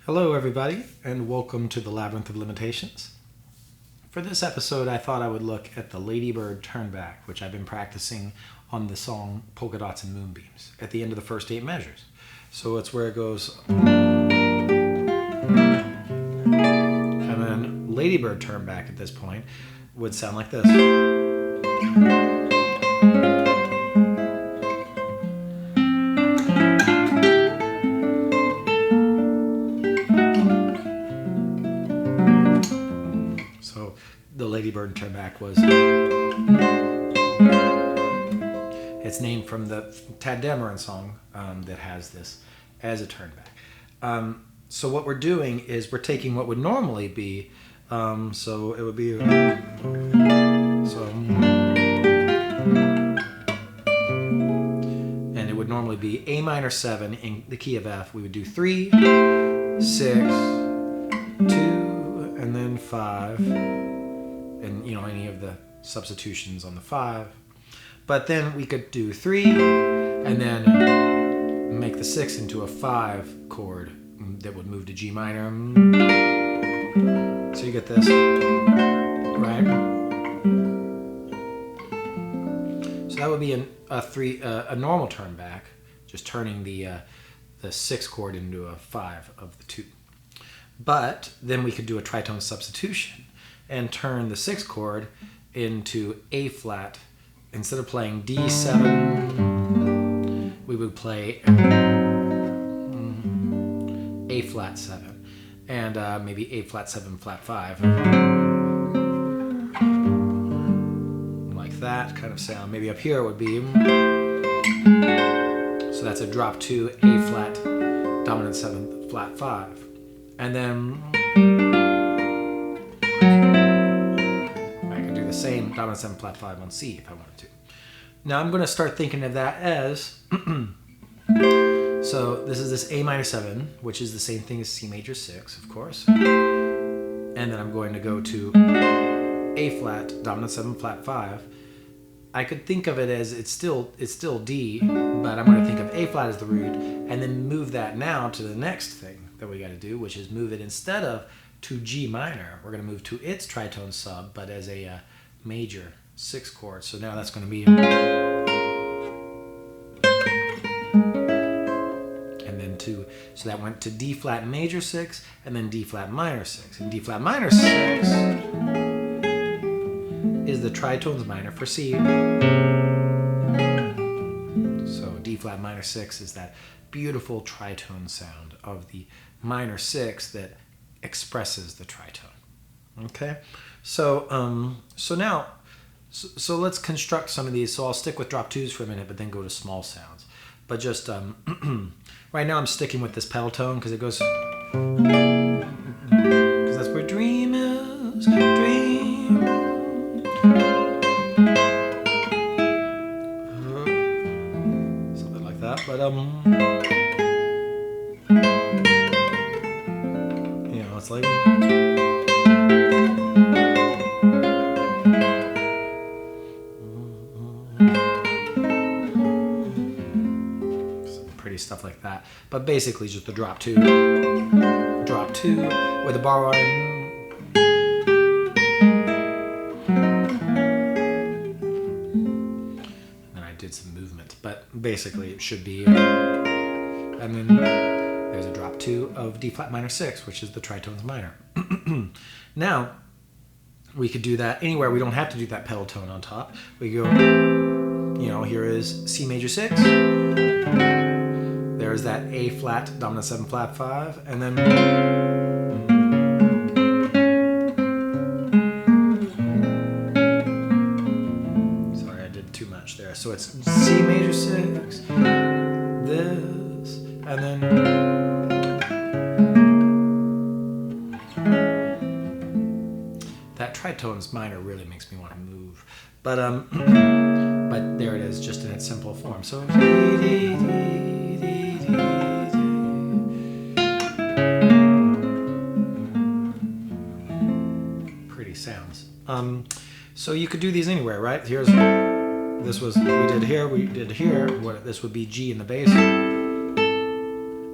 Hello everybody, and welcome to the Labyrinth of Limitations. For this episode, I thought I would look at the Ladybird Turnback, which I've been practicing on the song Polka Dots and Moonbeams at the end of the first 8 measures. So it's where it goes, and then Ladybird Turnback at this point would sound like this. The Ladybird Turnback was, it's named from the Tad Dameron song that has this as a turnback. So what we're doing is we're taking what would normally be, so it would be, and it would normally be A minor 7 in the key of F. We would do 3, 6, 2, and then 5. And any of the substitutions on the 5. But then we could do 3 and then make the 6 into a 5 chord that would move to G minor. So you get this, right? So that would be a normal turn back, just turning the 6 chord into a 5 of the 2. But then we could do a tritone substitution and turn the 6th chord into A flat. Instead of playing D7, we would play A flat 7, and maybe A flat 7 flat 5, like that kind of sound. Maybe up here it would be, so that's a drop 2, A flat, dominant 7 flat 5, and then same dominant 7 flat 5 on C if I wanted to. Now I'm going to start thinking of that as so this is this A minor 7, which is the same thing as C major 6, of course, and then I'm going to go to A flat dominant 7 flat 5. I could think of it as it's still D, but I'm going to think of A flat as the root and then move that now to the next thing that we got to do, which is move it instead of to G minor. We're going to move to its tritone sub, but as a major 6 chord. So now that's going to be, and then so that went to D flat major 6 and then D flat minor 6. And D flat minor 6 is the tritones minor for C. So D flat minor 6 is that beautiful tritone sound of the minor 6 that expresses the tritone. Okay, so so let's construct some of these. So I'll stick with drop 2s for a minute, but then go to small sounds. But just right now I'm sticking with this pedal tone because it goes, because that's where dream is, dream. Something like that. But it's like. Stuff like that, but basically just the drop 2 with a bar line, and then I did some movement, but basically it should be, and then there's a drop 2 of D flat minor 6, which is the tritones minor. Now we could do that anywhere. We don't have to do that pedal tone on top. We go, here is C major 6. There's that A flat, dominant 7 flat 5, and then sorry, I did too much there. So it's C major 6, this, and then that tritones minor really makes me want to move. But there it is, just in its simple form. So pretty sounds. So you could do these anywhere, right? We did here. This would be G in the bass, and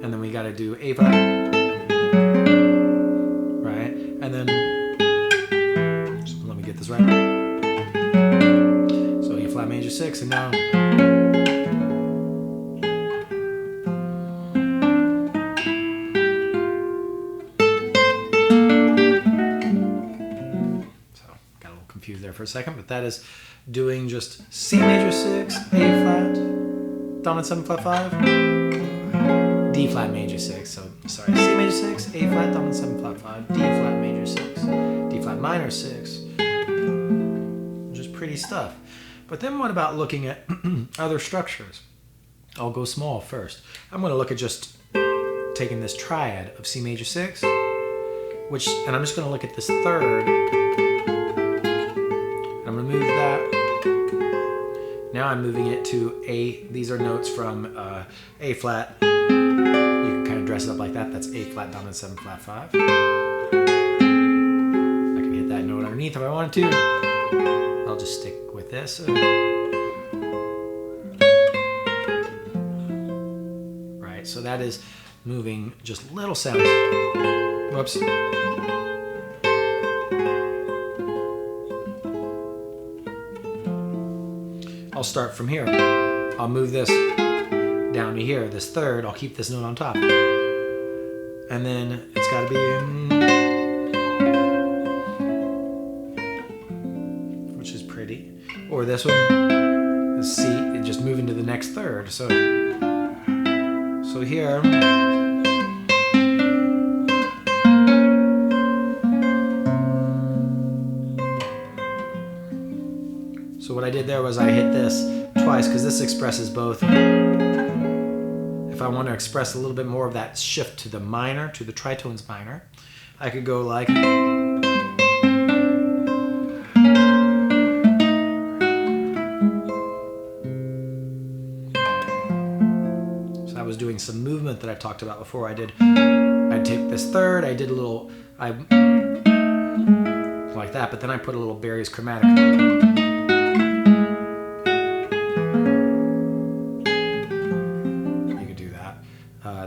then we got to do A flat, major 6, and now confused there for a second, but that is doing just C major 6, A flat, dominant 7 flat 5, D flat major 6. So sorry, C major 6, A flat, dominant 7 flat 5, D flat major 6, D flat minor 6, which is pretty stuff. But then what about looking at other structures? I'll go small first. I'm going to look at just taking this triad of C major 6, and I'm just going to look at this third. I'm going to move that. Now I'm moving it to A. These are notes from A flat. You can kind of dress it up like that. That's A flat, dominant 7 flat 5. I can hit that note underneath if I wanted to. I'll just stick with this. Right, so that is moving just little sounds. Whoops. I'll start from here. I'll move this down to here, this third. I'll keep this note on top. And then it's got to be, which is pretty. Or this one, the C, and just move into the next third. So here, so what I did there was I hit this twice because this expresses both. If I want to express a little bit more of that shift to the minor, to the tritones minor, I could go like. So I was doing some movement that I talked about before. I'd take this third, I did a little, like that, but then I put a little Barry's chromatic.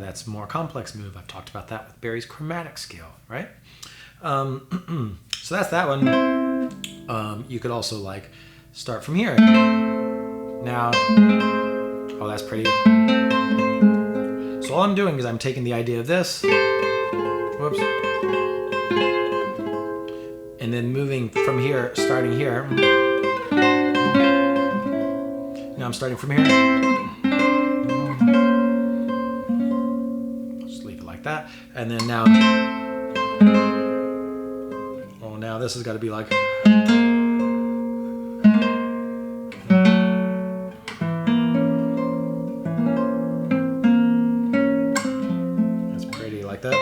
That's a more complex move. I've talked about that with Barry's chromatic scale, right? So that's that one. You could also like start from here. Now, oh, that's pretty. So all I'm doing is I'm taking the idea of this, whoops, and then moving from here, starting here. Now I'm starting from here. That, and then now, oh, now this has got to be like, that's pretty like that.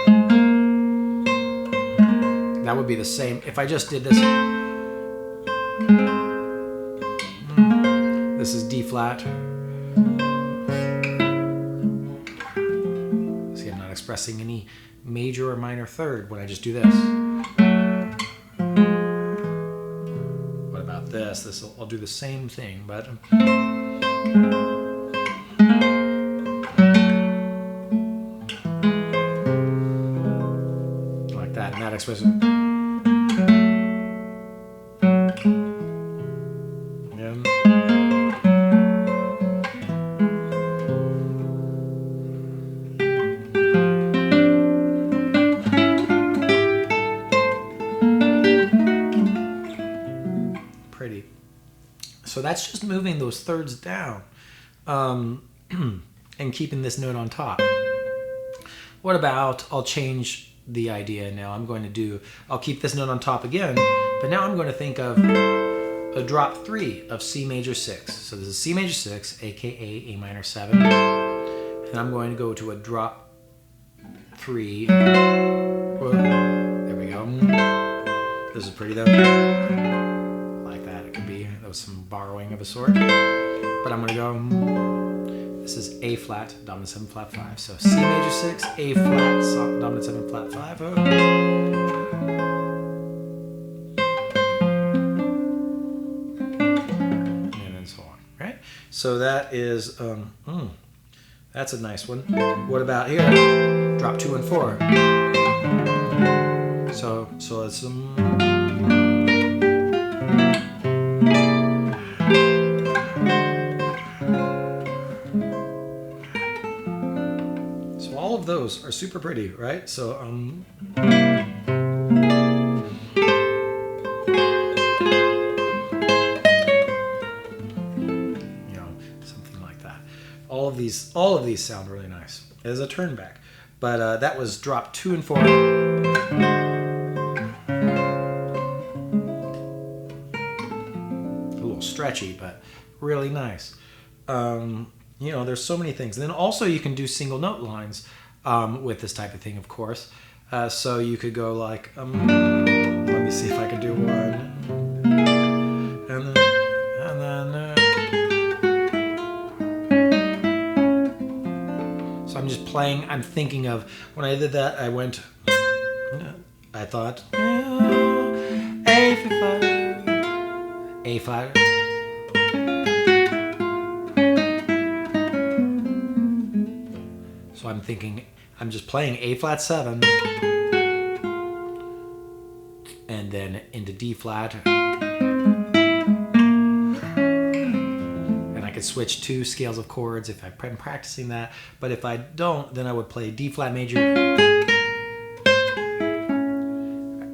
That would be the same if I just did this. This is D flat. Expressing any major or minor third when I just do this. What about this? I'll do the same thing, but like that, and that expresses. So that's just moving those thirds down and keeping this note on top. What about, I'll change the idea now. I'll keep this note on top again, but now I'm going to think of a drop 3 of C major 6. So this is C major 6, aka A minor 7. And I'm going to go to a drop 3. Whoa, there we go. This is pretty though. Some borrowing of a sort, but I'm going to go, this is A flat, dominant 7 flat 5, so C major 6, A flat, dominant 7 flat 5, and then so on, right? So that is, that's a nice one. What about here? Drop 2 and 4. So it's those are super pretty, right? So something like that. All of these sound really nice as a turnback. But that was drop 2 and 4. A little stretchy, but really nice. There's so many things. And then also you can do single note lines with this type of thing, of course. So you could go like, let me see if I can do one. And then so I'm just playing. I'm thinking of when I did that. I thought A flat. So I'm thinking, I'm just playing A flat 7 and then into D flat. And I could switch 2 scales of chords if I'm practicing that. But if I don't, then I would play D flat major,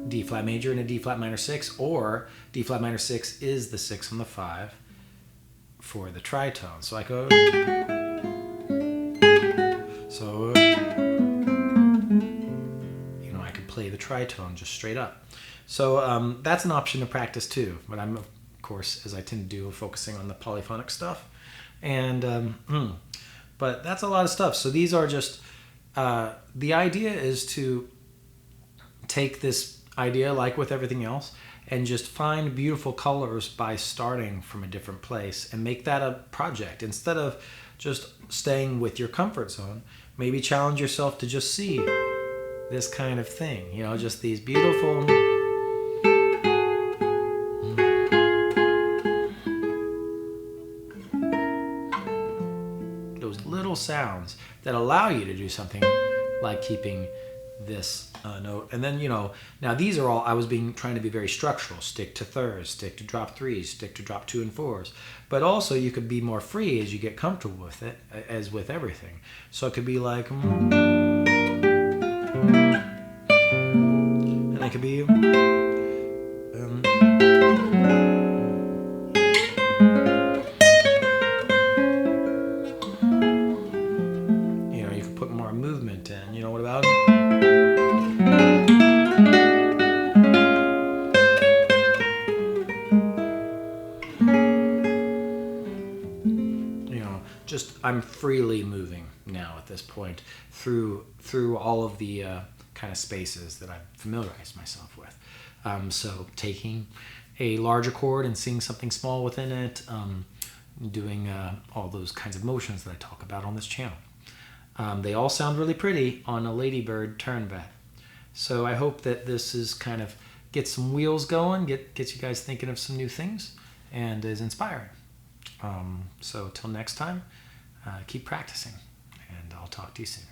D flat major and a D flat minor 6, or D flat minor 6 is the 6 on the 5 for the tritone. So I go, I could play the tritone just straight up. So that's an option to practice too. But I'm, of course, as I tend to do, focusing on the polyphonic stuff. And but that's a lot of stuff. So these are just the idea is to take this idea, like with everything else, and just find beautiful colors by starting from a different place and make that a project instead of just staying with your comfort zone. Maybe challenge yourself to just see this kind of thing, just these beautiful those little sounds that allow you to do something like keeping this note. And then, now these are all, I was trying to be very structural, stick to thirds, stick to drop 3s, stick to drop 2 and 4s. But also you could be more free as you get comfortable with it, as with everything. So it could be like, and it could be, you could put more movement in, what about I'm freely moving now at this point through all of the kind of spaces that I've familiarized myself with. So taking a larger chord and seeing something small within it, doing all those kinds of motions that I talk about on this channel. They all sound really pretty on a Ladybird Turnback. So I hope that this is kind of gets some wheels going, gets you guys thinking of some new things, and is inspiring. So till next time, keep practicing, and I'll talk to you soon.